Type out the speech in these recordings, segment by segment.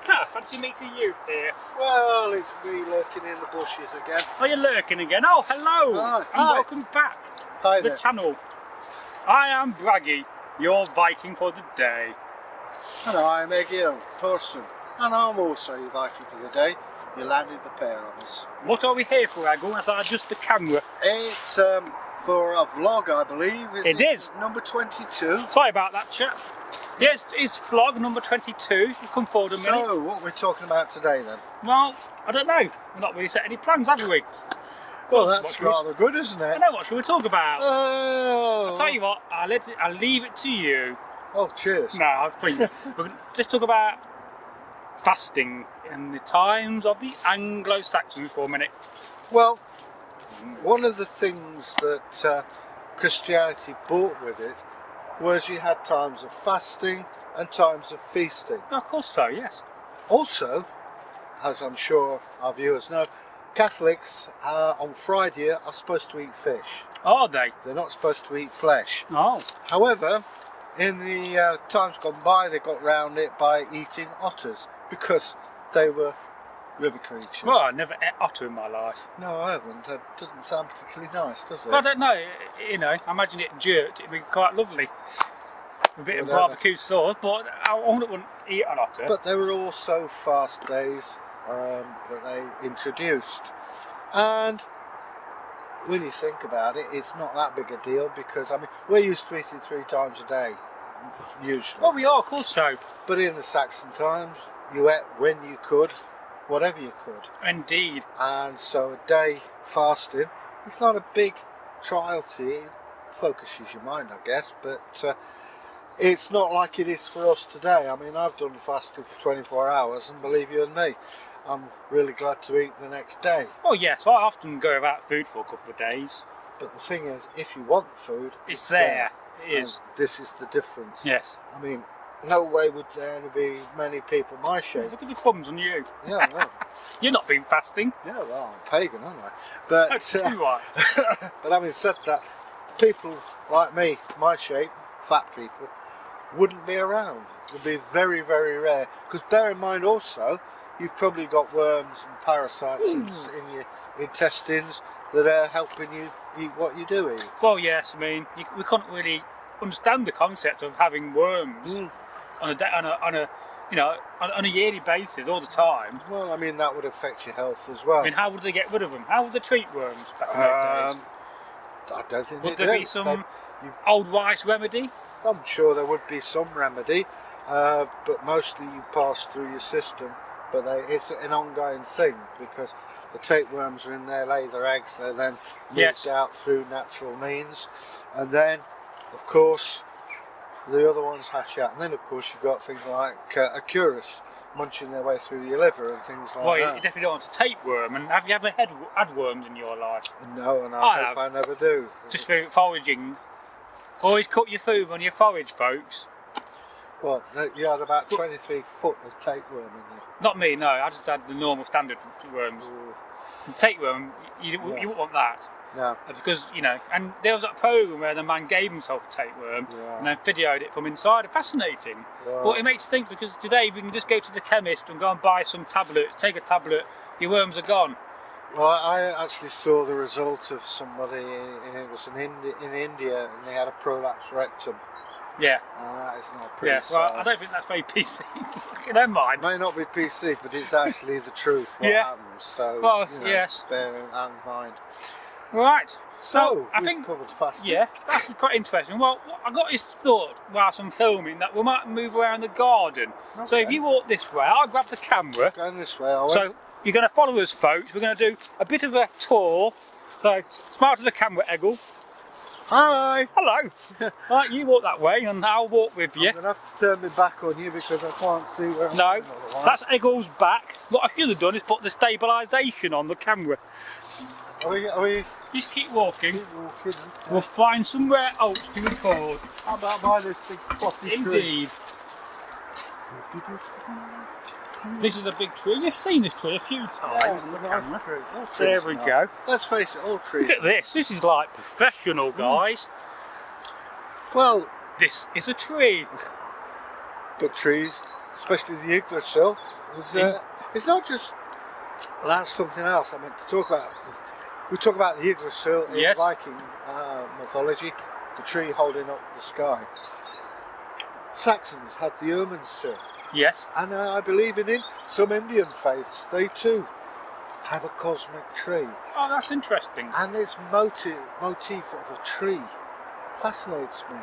Ah, fancy meeting you here. Well, it's me lurking in the bushes again. Are you lurking again? Oh, hello! Hi. And Hi. welcome back Hi to the there. channel. I am Bragi, your Viking for the day. And I'm Egil, Thorsson. And I'm also your Viking for the day. You landed the pair of us. What are we here for, Egil, as I adjust the camera? It's for a vlog, I believe. It is. Number 22. Sorry about that, chap. Yes, it's vlog number 22. You come forward a minute. So, what we're talking about today then? Well, I don't know. We've not really set any plans, have we? Well, that's rather good, isn't I it? know, what shall we talk about? Oh. I'll tell you what, I'll leave it to you. Oh, cheers. No, I think let's talk about fasting in the times of the Anglo Saxons for a minute. Well, one of the things that Christianity brought with it was you had times of fasting and times of feasting. Of course so, yes. Also, as I'm sure our viewers know, Catholics on Friday are supposed to eat fish. Are they? They're not supposed to eat flesh. Oh. However, in the times gone by, they got round it by eating otters because they were river creatures. Well, I never ate otter in my life. No, I haven't. That doesn't sound particularly nice, does it? Well, I don't know, you know, I imagine it jerked, it'd be quite lovely. A bit of barbecue sauce, but I wouldn't eat an otter. But there were also fast days that they introduced. And when you think about it, it's not that big a deal because, I mean, we're used to eating 3 times a day, usually. Well, we are, of course so. But in the Saxon times, you ate when you could, whatever you could. Indeed. And so a day fasting, it's not a big trial to you. It focuses your mind, I guess, but it's not like it is for us today. I mean, I've done fasting for 24 hours, and believe you and me, I'm really glad to eat the next day. Oh yes, I often go without food for a couple of days. But the thing is, if you want food, It's there. It And is. this is the difference. Yes. I mean, no way would there be many people my shape. Look at the thumbs on you. Yeah, I know. You're not been fasting. Yeah, well, I'm pagan, aren't I? But, That's too right. but having said that, people like me, my shape, fat people, wouldn't be around. It would be very, very rare. Because bear in mind also, you've probably got worms and parasites in your intestines that are helping you eat what you do eat. Well, yes. I mean, we couldn't really understand the concept of having worms on a yearly basis all the time. Well, I mean, that would affect your health as well. I mean, how would they get rid of them? How would they treat worms back in those days? I don't think Would they there do. be some old wise remedy? I'm sure there would be some remedy, but mostly you pass through your system. But it's an ongoing thing because the tapeworms are in there, lay their eggs, they're then moved out through natural means, and then, of course, the other ones hatch out. And then, of course, you've got things like a curus munching their way through your liver and things like Well, that. you definitely don't want a tapeworm. And have you ever had worms in your life? No, and I I have. hope I never do. Just for foraging. Always cook your food when you forage, folks. Well, you had about 23 foot of tapeworm in you. Not me, no. I just had the normal standard worms. Tapeworm, you wouldn't want that. No. Because, you know, and there was that program where the man gave himself a tapeworm and then videoed it from inside. Fascinating. Right. But it makes you think, because today we can just go to the chemist and go and buy some tablets, take a tablet, your worms are gone. Well, I actually saw the result of somebody, it was in India, and they had a prolapse rectum. Yeah. That is not pretty Well, sad. I don't think that's very PC. Never mind. It may not be PC, but it's actually the truth what happens. So, Well, you know, yes. bear that in mind. Right. So, I we've think covered fasting. Yeah, that's quite interesting. Well, I got this thought whilst I'm filming that we might move around the garden. Okay. So if you walk this way, I'll grab the camera. Going this way, are we? So you're going to follow us, folks. We're going to do a bit of a tour. So smile to the camera, Egil. Hi! Hello. Right, you walk that way and I'll walk with you. I'm going to have to turn my back on you because I can't see where I'm No, going otherwise. that's Egil's back. What I should have done is put the stabilisation on the camera. Are we Just keep walking. keep walking? We'll find somewhere else to record. How about by this big floppy tree? Indeed. This is a big tree. You've seen this tree a few times on the camera. There we go. Let's face it, all trees. Look at this. This is like professional, guys. Well, This is a tree. the trees, especially the Yggdrasil. It's not just, that's something else I meant to talk about. We talk about the Yggdrasil in Viking mythology, the tree holding up the sky. Saxons had the Irminsul. Yes. And I believe in some Indian faiths, they too have a cosmic tree. Oh, that's interesting. And this motif of a tree fascinates me.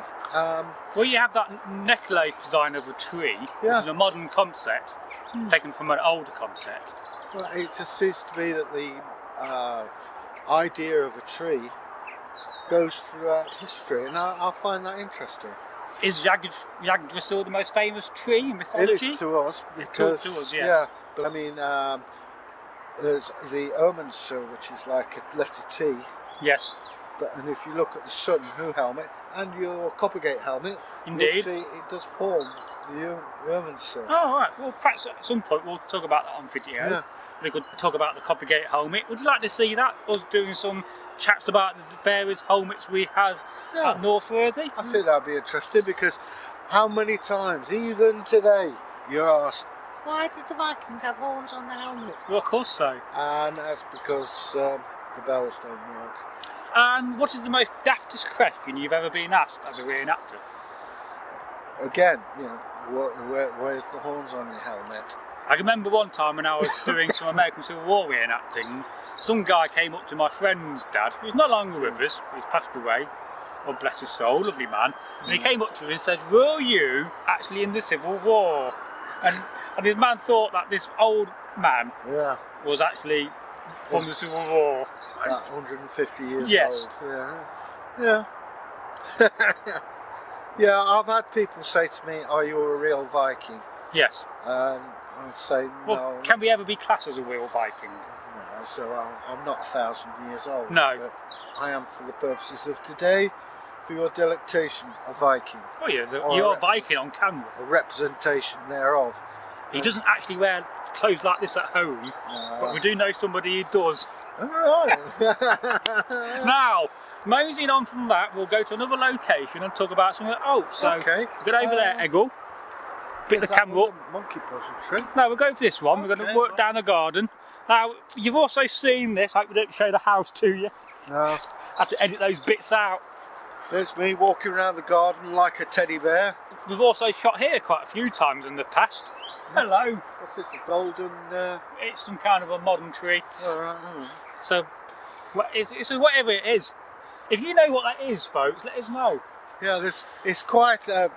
Well, you have that necklace design of a tree, which is a modern concept, taken from an older concept. Well, it just seems to be that the idea of a tree goes throughout history, and I find that interesting. Is Yggdrasil the most famous tree in mythology? It is to us, because, to us, yes. but I mean, there's the Irminsul, which is like a letter T. Yes. And if you look at the Sun Who helmet and your Coppergate helmet, indeed, you'll see it does form the Irminsul. Oh, right. Well, perhaps at some point we'll talk about that on video. Yeah. We could talk about the Coppergate helmet. Would you like to see that? Us doing some chats about the various helmets we have at Northworthy? I think that'd be interesting, because how many times, even today, you're asked, why did the Vikings have horns on their helmets? Well, of course so. And that's because the bells don't work. And what is the most daftest question you've ever been asked as a reenactor? Again, you know, where's the horns on your helmet? I can remember one time when I was doing some American Civil War reenacting, some guy came up to my friend's dad, who was no longer with us, he's passed away, oh bless his soul, lovely man, and he came up to me and said, were you actually in the Civil War? And the man thought that this old man was actually from the Civil War. About 150 years old. Yeah. Yeah, I've had people say to me, are you a real Viking? Yes. And I say no. Well, can we ever be classed as a real Viking? No, so I'm not 1,000 years old. No. But I am, for the purposes of today, for your delectation, a Viking. Oh yeah, you're a Viking on camera. A representation thereof. He doesn't actually wear clothes like this at home, but we do know somebody who does. Alright. Now, moseying on from that, we'll go to another location and talk about something else. So, get over there, Egil. Pick the camera up. Monkey puzzle tree. Now, we'll go to this one. We're going to work down the garden. Now, you've also seen this. I hope we don't show the house to you. No. I have to edit those bits out. There's me walking around the garden like a teddy bear. We've also shot here quite a few times in the past. Hello. What's this, a golden... It's some kind of a modern tree. Alright. So, it's whatever it is. If you know what that is, folks, let us know. Yeah, it's quite a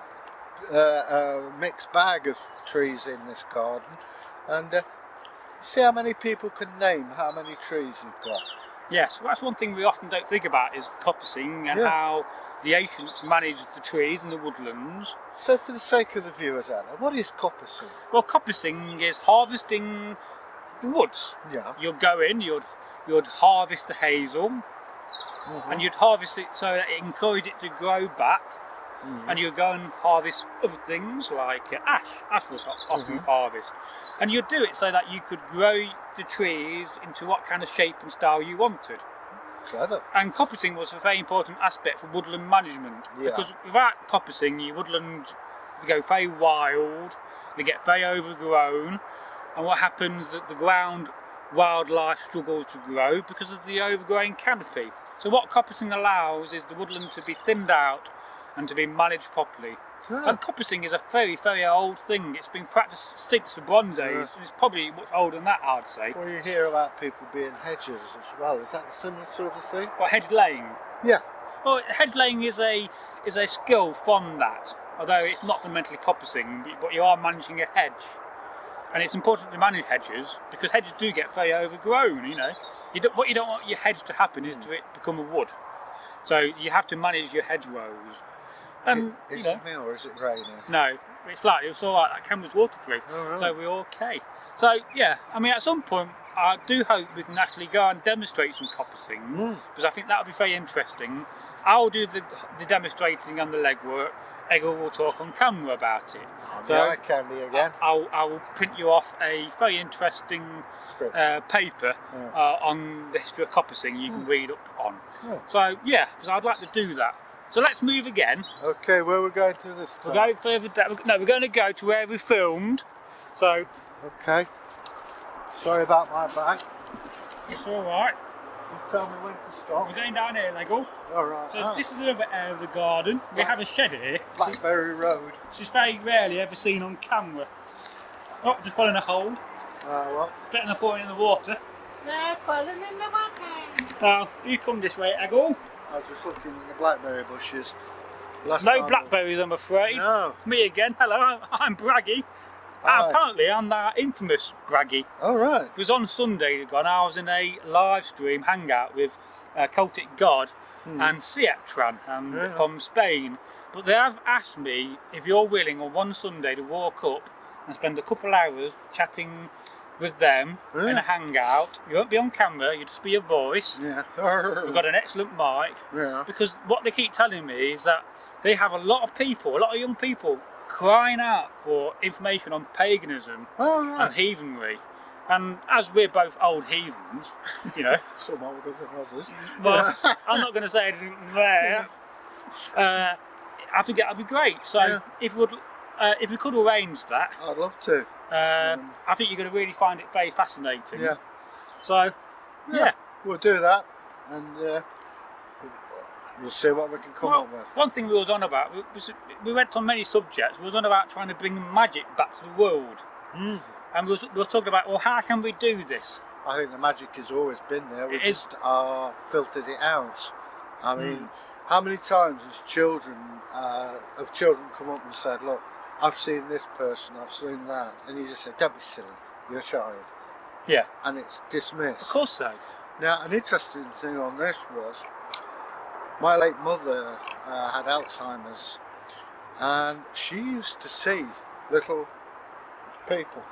mixed bag of trees in this garden. And see how many people can name how many trees you've got. Yes, well, that's one thing we often don't think about is coppicing and how the ancients managed the trees and the woodlands. So for the sake of the viewers out there, what is coppicing? Well, coppicing is harvesting the woods. Yeah. You'd go in, you'd harvest the hazel, and you'd harvest it so that it encouraged it to grow back, and you'd go and harvest other things like ash. Ash was often harvested. And you'd do it so that you could grow the trees into what kind of shape and style you wanted. Clever. And coppicing was a very important aspect for woodland management. Because without coppicing, your woodlands go very wild, they get very overgrown, and what happens is that the ground wildlife struggles to grow because of the overgrowing canopy. So what coppicing allows is the woodland to be thinned out and to be managed properly. And coppicing is a very, very old thing. It's been practiced since the Bronze Age. It's probably much older than that, I'd say. Well, you hear about people being hedgers as well. Is that a similar sort of thing? What, hedge laying? Yeah. Well, hedge laying is a skill from that, although it's not fundamentally coppicing, but you are managing a hedge. And it's important to manage hedges because hedges do get very overgrown, you know. What you don't want your hedge to happen is to it become a wood. So you have to manage your hedgerows. And, is it me or is it raining? No, it's all right. That camera's waterproof, so we're okay. So yeah, I mean, at some point, I do hope we can actually go and demonstrate some coppicing because I think that would be very interesting. I'll do the demonstrating and the legwork. Egil will talk on camera about it. So eye candy again. I will print you off a very interesting paper on the history of Coppicing you can read up on. So yeah, so I'd like to do that. So let's move again. Okay, where we're going to this time? We're going further down. No, we're going to go to where we filmed. So. Okay. Sorry about my back. It's all right. You tell me when to stop. We're going down here, Egil. All right. So this is another area of the garden. We have a shed here. Blackberry Road. This is very rarely ever seen on camera. Oh, just falling in a hole. Well. Better than falling in the water. They're falling in the water. Now, you come this way, Egil. I was just looking at the blackberry bushes. No blackberries, I'm afraid. No. It's me again. Hello, I'm Bragi. Apparently, I'm the infamous Bragi. Oh, right. It was on Sunday gone. I was in a live stream hangout with Celtic God and Ceatran from Spain. But they have asked me if you're willing on one Sunday to walk up and spend a couple hours chatting with them in a hangout. You won't be on camera, you'll just be a voice. Yeah. We've got an excellent mic. Yeah. Because what they keep telling me is that they have a lot of people, a lot of young people, crying out for information on paganism and heathenry. And as we're both old heathens, you know. Some older than others. Well, I'm not going to say anything there. I think that'd be great. So if we could arrange that, I'd love to. I think you're going to really find it very fascinating. Yeah. So, yeah. We'll do that, and we'll see what we can come up with. One thing we was on about, we went on many subjects. We was on about trying to bring magic back to the world. And we were talking about, well, how can we do this? I think the magic has always been there. We just filtered it out. I mean, how many times has children come up and said, look, I've seen this person, I've seen that, and you just say, don't be silly, you're a child. Yeah. And it's dismissed. Of course so. Now, an interesting thing on this was, my late mother had Alzheimer's, and she used to see little people.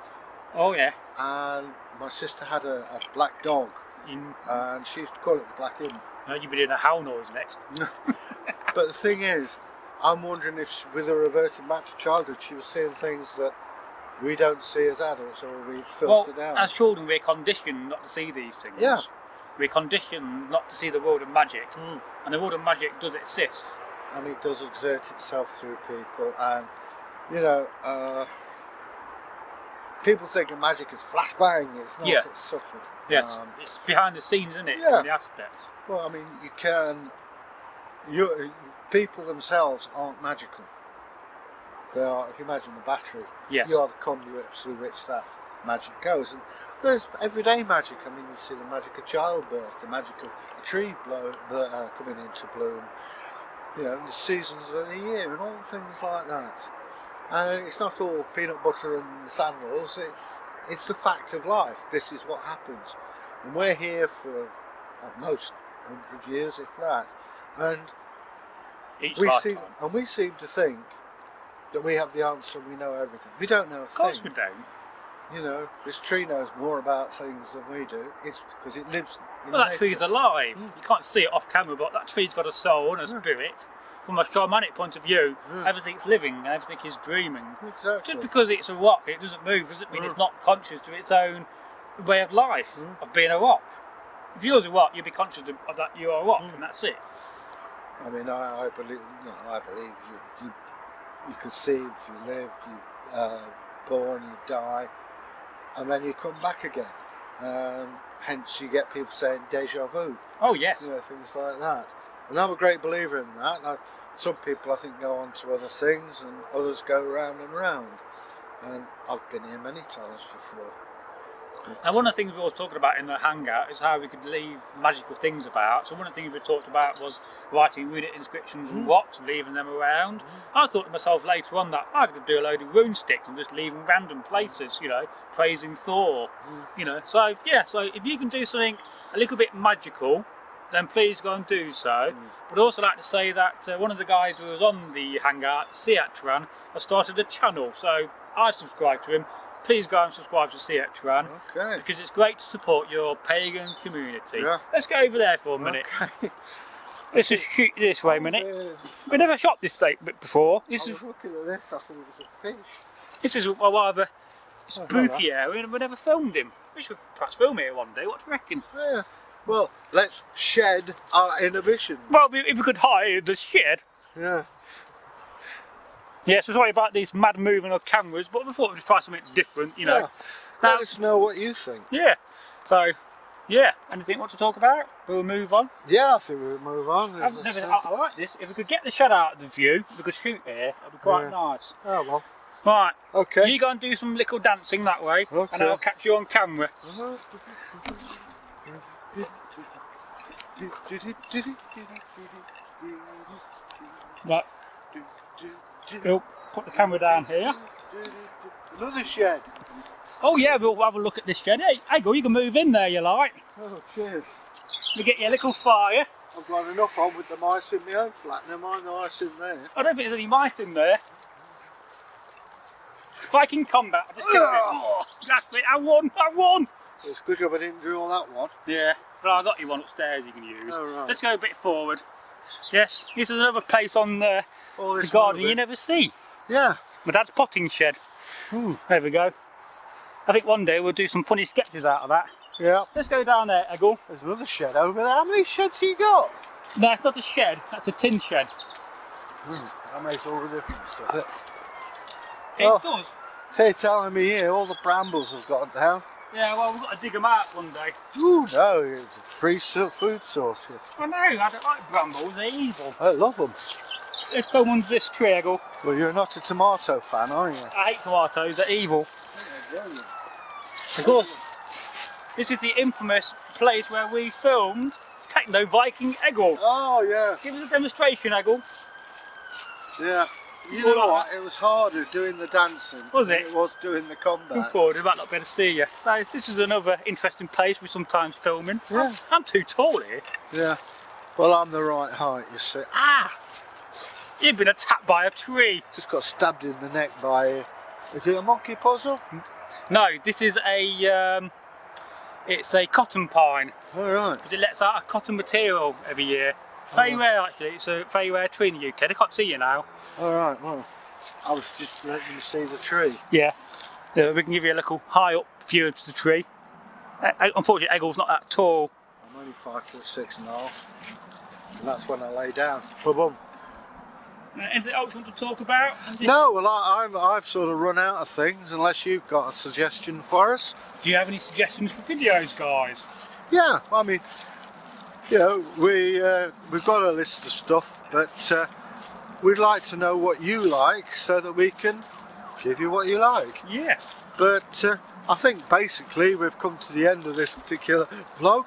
Oh yeah. And my sister had a black dog, and she used to call it the Black Imp. No, you'll be doing a howl noise next. But the thing is, I'm wondering if, with her reverting back to childhood, she was seeing things that we don't see as adults, or we filtered out. As children, we're conditioned not to see these things. Yeah. We're conditioned not to see the world of magic, and the world of magic does exist. And it does exert itself through people, and you know, people think of magic as flashbang. It's not. It's subtle. Yes, it's behind the scenes, isn't it? Yeah. In the aspects. Well, I mean, people themselves aren't magical. They are. If you imagine the battery, you are the conduit through which that magic goes. And there's everyday magic. I mean, you see the magic of childbirth, the magic of a tree coming into bloom, you know, the seasons of the year, and all things like that. And it's not all peanut butter and sandals. It's the fact of life. This is what happens, and we're here for at most 100 years, if that. And we seem to think that we have the answer. We know everything. We don't know a thing. Of course we don't. You know, this tree knows more about things than we do. It's because it lives in that nature. tree's alive. You can't see it off camera, but that tree's got a soul and a spirit. From a shamanic point of view, everything's living and everything is dreaming. Exactly. Just because it's a rock, it doesn't move, doesn't mean it's not conscious to its own way of life, of being a rock. If you're a rock, you'll be conscious of that you're a rock, and that's it. I mean, I believe you conceive, you live, you born, you die, and then you come back again. Hence, you get people saying deja vu. Oh yes. You know, things like that. And I'm a great believer in that. Some people, I think, go on to other things, and others go round and round. And I've been here many times before. And one of the things we were talking about in the hangout is how we could leave magical things about. So one of the things we talked about was writing runic inscriptions on rocks and leaving them around. I thought to myself later on that I could do a load of rune sticks and just leave them random places, you know, praising Thor, you know. So yeah, so if you can do something a little bit magical, then please go and do so. But I'd also like to say that one of the guys who was on the hangout, Ceatran, has started a channel. So I subscribe to him. Please go and subscribe to Ceatran, because it's great to support your pagan community. Let's go over there for a minute. Let's just shoot this way a minute. We never shot this bit before. I was looking at this, I thought it was a fish. This is a rather spooky area. We never filmed him. We should perhaps film here one day. What do you reckon? Yeah. Well, let's shed our inhibition. Well, if we could hide the shed. Yeah. Yes, we're sorry about these mad moving of cameras, but we thought we'd try something different, you know. Yeah. Let us know what you think. Yeah. So, yeah. Anything what to talk about? We'll move on. Yeah, I think we'll move on. I like this. If we could get the shed out of the view, we could shoot here. That'd be quite nice. Oh well. Right. Okay. You go and do some little dancing that way, okay. and I'll catch you on camera. Right. We'll put the camera down here. Another shed. Oh yeah, we'll have a look at this shed. Hey, Egil, you can move in there, you like. Oh, cheers. We get your little fire. I've got enough on with the mice in my own flat. Never mind the mice in there. I don't think there's any mice in there. Viking combat. I just killed it. Oh, that's me. I won. It's a good job I didn't do all that one. Yeah, but I got you one upstairs you can use. Oh, right. Let's go a bit forward. Yes, this is another place on the garden you never see. Yeah. My dad's potting shed. There we go. I think one day we'll do some funny sketches out of that. Yeah. Let's go down there, Egil. There's another shed over there. How many sheds you got? No, it's not a shed. That's a tin shed. That makes all the difference, does it? It does. So you're telling me here all the brambles have got down? Yeah, well, we've got to dig them out one day. Ooh, no, it's a free food source here. I know, I don't like brambles, they're evil. I love them. Let's go under this tree, Egil. Well, you're not a tomato fan, are you? I hate tomatoes, they're evil. Of course, this is the infamous place where we filmed Techno Viking Egil. Oh, yeah. Give us a demonstration, Egil. Yeah. You know what? It was harder doing the dancing was than it? it was doing the combat. Forward, we might not be able to see you. So this is another interesting place we sometimes film in. Yeah. I'm too tall here. Yeah. Well, I'm the right height, you see. Ah! You've been attacked by a tree. Just got stabbed in the neck by is it a monkey puzzle? No, this is a it's a cotton pine. All right. Because it lets out a cotton material every year. Very rare actually, it's a very rare tree in the UK. They can't see you now. Alright, well, I was just letting you see the tree. Yeah. We can give you a little high up view of the tree. Unfortunately, Egil's not that tall. I'm only 5'6½", and that's when I lay down. Boom. Anything else you want to talk about? No, well, I've sort of run out of things, unless you've got a suggestion for us. Do you have any suggestions for videos, guys? Yeah, I mean, you know, we've got a list of stuff, but we'd like to know what you like so that we can give you what you like. Yeah. But I think basically we've come to the end of this particular vlog.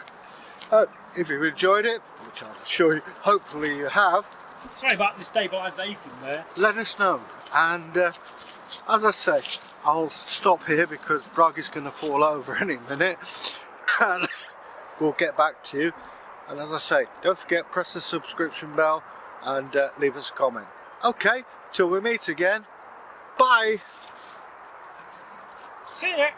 If you've enjoyed it, which I'm sure hopefully you have, sorry about the stabilisation there. let us know. And as I say, I'll stop here because Bragi's going to fall over any minute, and we'll get back to you. And as I say, don't forget, press the subscription bell and leave us a comment. Okay, till we meet again, bye! See ya!